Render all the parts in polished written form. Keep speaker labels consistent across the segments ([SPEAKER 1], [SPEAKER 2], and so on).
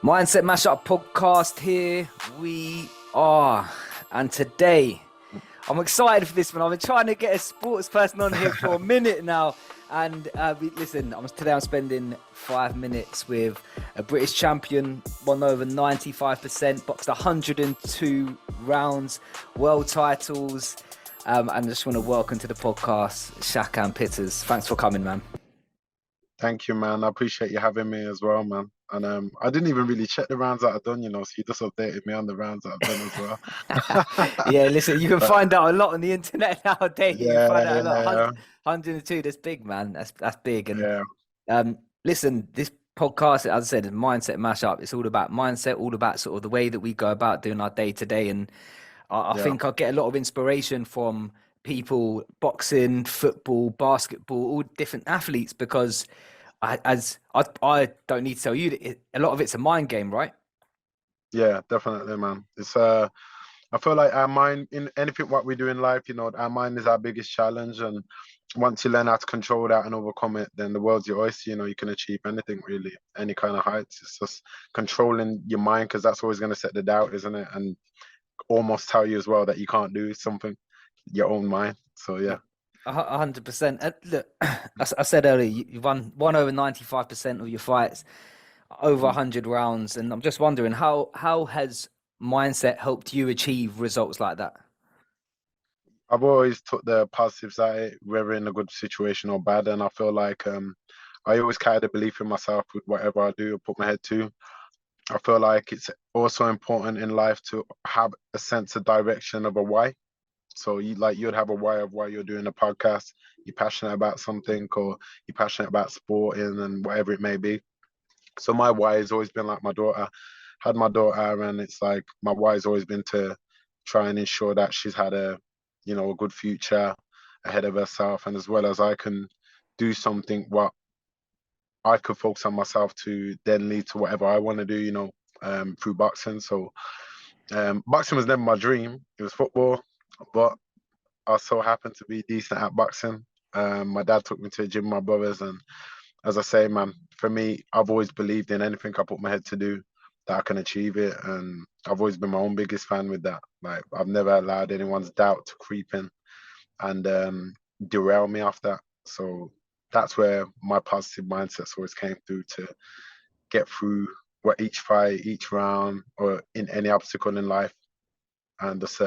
[SPEAKER 1] Mindset Mashup podcast, here we are. And today, I'm excited for this one. I've been trying to get a sports person on here for a minute now. And listen, today I'm spending 5 minutes with a British champion, won over 95%, boxed 102 rounds, world titles. And I just want to welcome to the podcast, Shakan Pitters. Thanks for coming, man.
[SPEAKER 2] Thank you, man. I appreciate you having me as well, man. And I didn't even really check the rounds that I've done, so you just updated me on the rounds that I've done as well.
[SPEAKER 1] Yeah, listen, you can
[SPEAKER 2] But
[SPEAKER 1] find out a lot on the internet nowadays. You can find
[SPEAKER 2] yeah,
[SPEAKER 1] out a lot.
[SPEAKER 2] yeah,
[SPEAKER 1] 102, that's big, man. That's big. And
[SPEAKER 2] yeah,
[SPEAKER 1] listen, this podcast, as I said, is Mindset Mashup. It's all about mindset, all about sort of the way that we go about doing our day to day. And I
[SPEAKER 2] yeah,
[SPEAKER 1] think I get a lot of inspiration from people, boxing, football, basketball, all different athletes, because I don't need to tell you that a lot of it's a mind game, right?
[SPEAKER 2] yeah, definitely, man. I feel like our mind in anything what we do in life, our mind is our biggest challenge. And once you learn how to control that and overcome it, then the world's your oyster. You can achieve anything really, any kind of heights. It's just controlling your mind, because that's always going to set the doubt, isn't it? And almost tell you as well that you can't do something, your own mind. So yeah.
[SPEAKER 1] 100%. Look, I said earlier, you've won over 95% of your fights, over 100 rounds, and I'm just wondering how has mindset helped you achieve results like that?
[SPEAKER 2] I've always took the positive side, whether in a good situation or bad, and I feel like I always carry the belief in myself with whatever I do or put my head to. I feel like it's also important in life to have a sense of direction of a why. So you'd have a why of why you're doing a podcast. You're passionate about something, or you're passionate about sporting and whatever it may be. So my why has always been like my daughter. Had my daughter, and it's like my why has always been to try and ensure that she's had a good future ahead of herself, and as well as I can do something what I could focus on myself to then lead to whatever I want to do, through boxing. So boxing was never my dream. It was football, but I so happened to be decent at boxing. My dad took me to a gym with my brothers, and as I say, man, for me, I've always believed in anything I put my head to do that I can achieve it, and I've always been my own biggest fan with that. Like I've never allowed anyone's doubt to creep in and derail me off that. So that's where my positive mindsets always came through to get through what each fight, each round, or in any obstacle in life, and just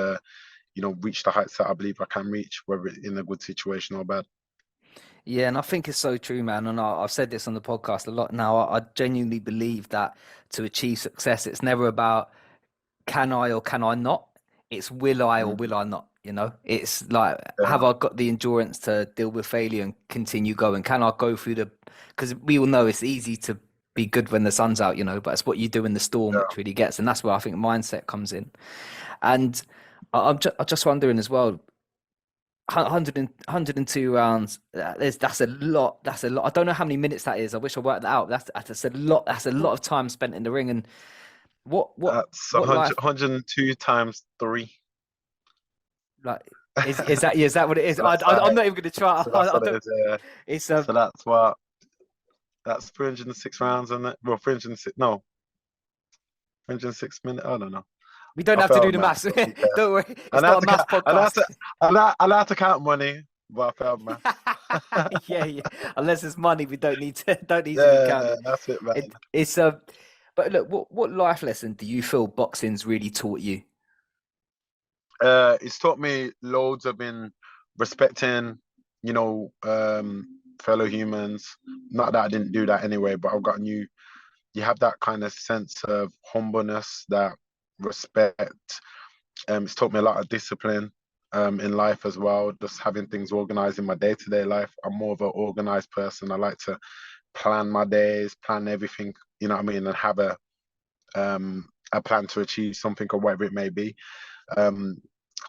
[SPEAKER 2] reach the heights that I believe I can reach, whether it's in a good situation or bad.
[SPEAKER 1] Yeah, and I think it's so true, man. And I've said this on the podcast a lot now. I genuinely believe that to achieve success, it's never about can I or can I not? It's will I or will
[SPEAKER 2] Mm.
[SPEAKER 1] I not? It's like, have
[SPEAKER 2] Yeah,
[SPEAKER 1] I got the endurance to deal with failure and continue going? Can I go through because we all know it's easy to be good when the sun's out, but it's what you do in the storm
[SPEAKER 2] yeah.
[SPEAKER 1] which really gets. And that's where I think mindset comes in. And I'm just wondering as well, 102 rounds. That's a lot. That's a lot. I don't know how many minutes that is. I wish I worked that out. That's a lot. That's a lot of time spent in the ring. And what what
[SPEAKER 2] That's
[SPEAKER 1] what life
[SPEAKER 2] 102 times three.
[SPEAKER 1] like is that what it is?
[SPEAKER 2] That's
[SPEAKER 1] I'm
[SPEAKER 2] like,
[SPEAKER 1] not even going to try.
[SPEAKER 2] so that's
[SPEAKER 1] I
[SPEAKER 2] what it
[SPEAKER 1] don't.
[SPEAKER 2] is. Yeah.
[SPEAKER 1] It's
[SPEAKER 2] So that's 306 rounds, isn't it? Well, 306, no, 306 minutes. I don't know.
[SPEAKER 1] we don't
[SPEAKER 2] I
[SPEAKER 1] have to do
[SPEAKER 2] failed
[SPEAKER 1] the
[SPEAKER 2] math.
[SPEAKER 1] maths.
[SPEAKER 2] So to be fair,
[SPEAKER 1] Don't worry.
[SPEAKER 2] I
[SPEAKER 1] It's
[SPEAKER 2] know how
[SPEAKER 1] not a
[SPEAKER 2] to
[SPEAKER 1] maths
[SPEAKER 2] count.
[SPEAKER 1] podcast.
[SPEAKER 2] I know how to count money, but I failed math.
[SPEAKER 1] Yeah, yeah. Unless it's money, we don't need to be
[SPEAKER 2] Yeah,
[SPEAKER 1] counted.
[SPEAKER 2] that's it, man.
[SPEAKER 1] It's But look, what life lesson do you feel boxing's really taught you?
[SPEAKER 2] It's taught me loads of in respecting, fellow humans. Not that I didn't do that anyway, but I've got new. You have that kind of sense of humbleness, that respect. It's taught me a lot of discipline in life as well. Just having things organized in my day-to-day life. I'm more of an organized person. I like to plan my days, plan everything, you know what I mean, and have a plan to achieve something or whatever it may be. Um,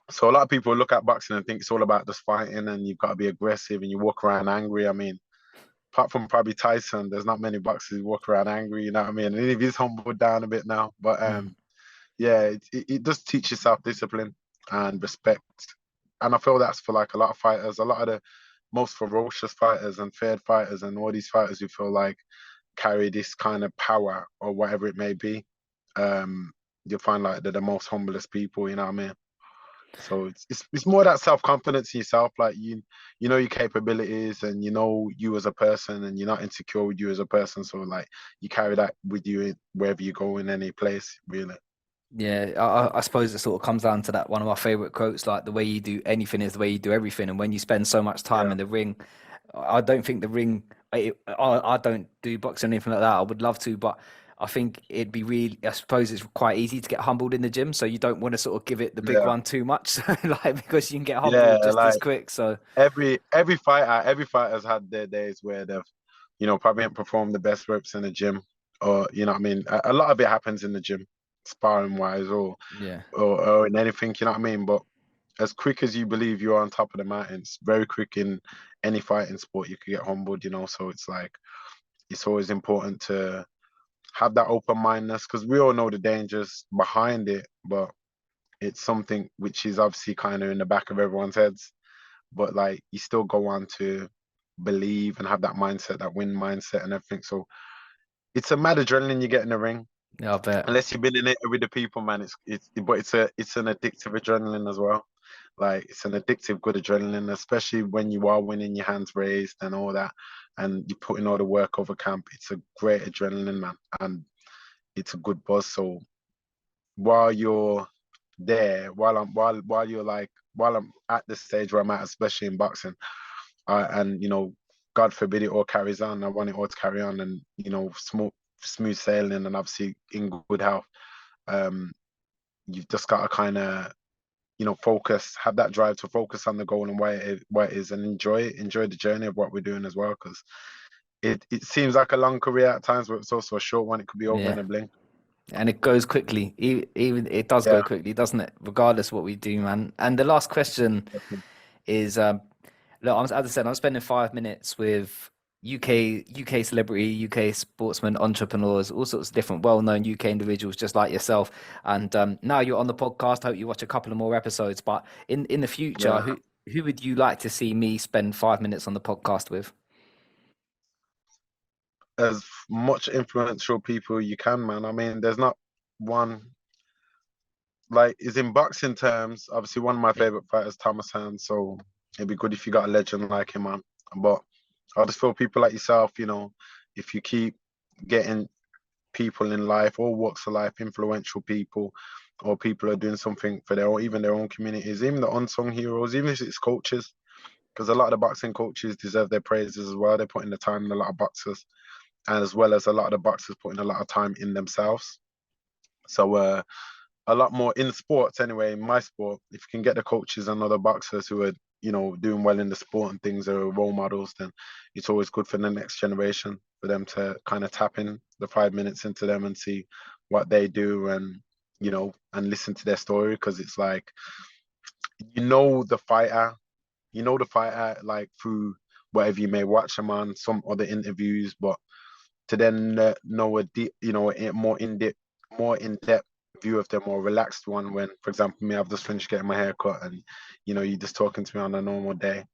[SPEAKER 2] so a lot of people look at boxing and think it's all about just fighting and you've got to be aggressive and you walk around angry. I mean, apart from probably Tyson, there's not many boxers who walk around angry, you know what I mean? And he's humbled down a bit now. But
[SPEAKER 1] Mm.
[SPEAKER 2] yeah, it does teach you self-discipline and respect. And I feel that's for like a lot of fighters, a lot of the most ferocious fighters and feared fighters and all these fighters who feel like carry this kind of power or whatever it may be, um, you'll find like they're the most humblest people. You know what I mean? So it's more that self confidence in yourself, like you know your capabilities and you know you as a person, and you're not insecure with you as a person. So like you carry that with you wherever you go in any place, really.
[SPEAKER 1] Yeah, I suppose it sort of comes down to that one of my favorite quotes, like the way you do anything is the way you do everything. And when you spend so much time
[SPEAKER 2] Yeah,
[SPEAKER 1] in the ring, I don't think the ring, I don't do boxing or anything like that. I would love to, but I think it'd be really, I suppose it's quite easy to get humbled in the gym. So you don't want to sort of give it the big
[SPEAKER 2] yeah,
[SPEAKER 1] one too much, like because you can get
[SPEAKER 2] yeah.
[SPEAKER 1] humbled just as
[SPEAKER 2] Like
[SPEAKER 1] quick. So
[SPEAKER 2] every fighter's had their days where they've, probably haven't performed the best reps in the gym, or you know what I mean. A lot of it happens in the gym, sparring wise,
[SPEAKER 1] yeah.
[SPEAKER 2] or in anything. You know what I mean, but as quick as you believe you are on top of the mountains, very quick in any fighting sport, you could get humbled. So it's like it's always important to have that open mindedness because we all know the dangers behind it, but it's something which is obviously kind of in the back of everyone's heads. But like you still go on to believe and have that mindset, that win mindset and everything. So it's a mad adrenaline you get in the ring.
[SPEAKER 1] Yeah, I bet.
[SPEAKER 2] Unless you've been in it with the people, man, but it's an addictive adrenaline as well. Like it's an addictive good adrenaline, especially when you are winning, your hands raised and all that, and you put in all the work over camp. It's a great adrenaline, man, and it's a good buzz. So while you're there, while I'm at the stage where I'm at, especially in boxing, and God forbid it all carries on. I want it all to carry on, and smooth sailing, and obviously in good health. Um, you've just got to kind of focus, have that drive to focus on the goal and why it is, and enjoy the journey of what we're doing as well, because it seems like a long career at times, but it's also a short one. It could be over in
[SPEAKER 1] Yeah.
[SPEAKER 2] a blink.
[SPEAKER 1] And it goes quickly. Even it does
[SPEAKER 2] Yeah,
[SPEAKER 1] go quickly, doesn't it? Regardless of what we do, man. And the last question is, look, as I said, I'm spending 5 minutes with UK celebrity, UK sportsmen, entrepreneurs, all sorts of different well-known UK individuals, just like yourself. And now you're on the podcast. I hope you watch a couple of more episodes. But in the future,
[SPEAKER 2] yeah.
[SPEAKER 1] who would you like to see me spend 5 minutes on the podcast with?
[SPEAKER 2] As much influential people you can, man. I mean, there's not one like is in boxing terms. Obviously, one of my
[SPEAKER 1] Yeah.
[SPEAKER 2] favorite fighters, Thomas Hearns. So it'd be good if you got a legend like him, man. But I just feel people like yourself, if you keep getting people in life, all walks of life, influential people, or people are doing something for even their own communities, even the unsung heroes, even if it's coaches, because a lot of the boxing coaches deserve their praises as well. They're putting the time in a lot of boxers, and as well as a lot of the boxers putting a lot of time in themselves. So a lot more in sports anyway, in my sport, if you can get the coaches and other boxers who are, doing well in the sport and things are role models, then it's always good for the next generation for them to kind of tap in the 5 minutes into them and see what they do, and and listen to their story, because it's like you know the fighter like through whatever you may watch them on some other interviews, but to then know a deep, a more in depth view of the more relaxed one. When, for example, me, I've just finished getting my hair cut, and you're just talking to me on a normal day.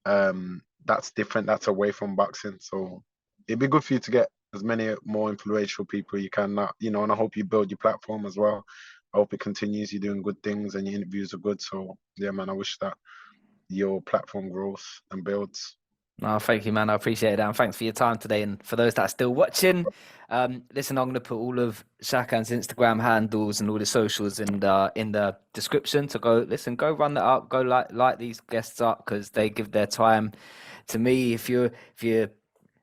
[SPEAKER 2] That's different. That's away from boxing. So it'd be good for you to get as many more influential people you can. Not, and I hope you build your platform as well. I hope it continues. You're doing good things, and your interviews are good. So yeah, man, I wish that your platform grows and builds.
[SPEAKER 1] No, thank you, man. I appreciate it. And thanks for your time today. And for those that are still watching, listen, I'm going to put all of Shakan's Instagram handles and all the socials in the description. So go listen, go run that up, go like these guests up because they give their time to me. If you're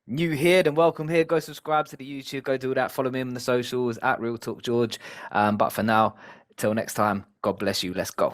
[SPEAKER 1] new here, then welcome here. Go subscribe to the YouTube. Go do that. Follow me on the socials at Real Talk George. But for now, till next time, God bless you. Let's go.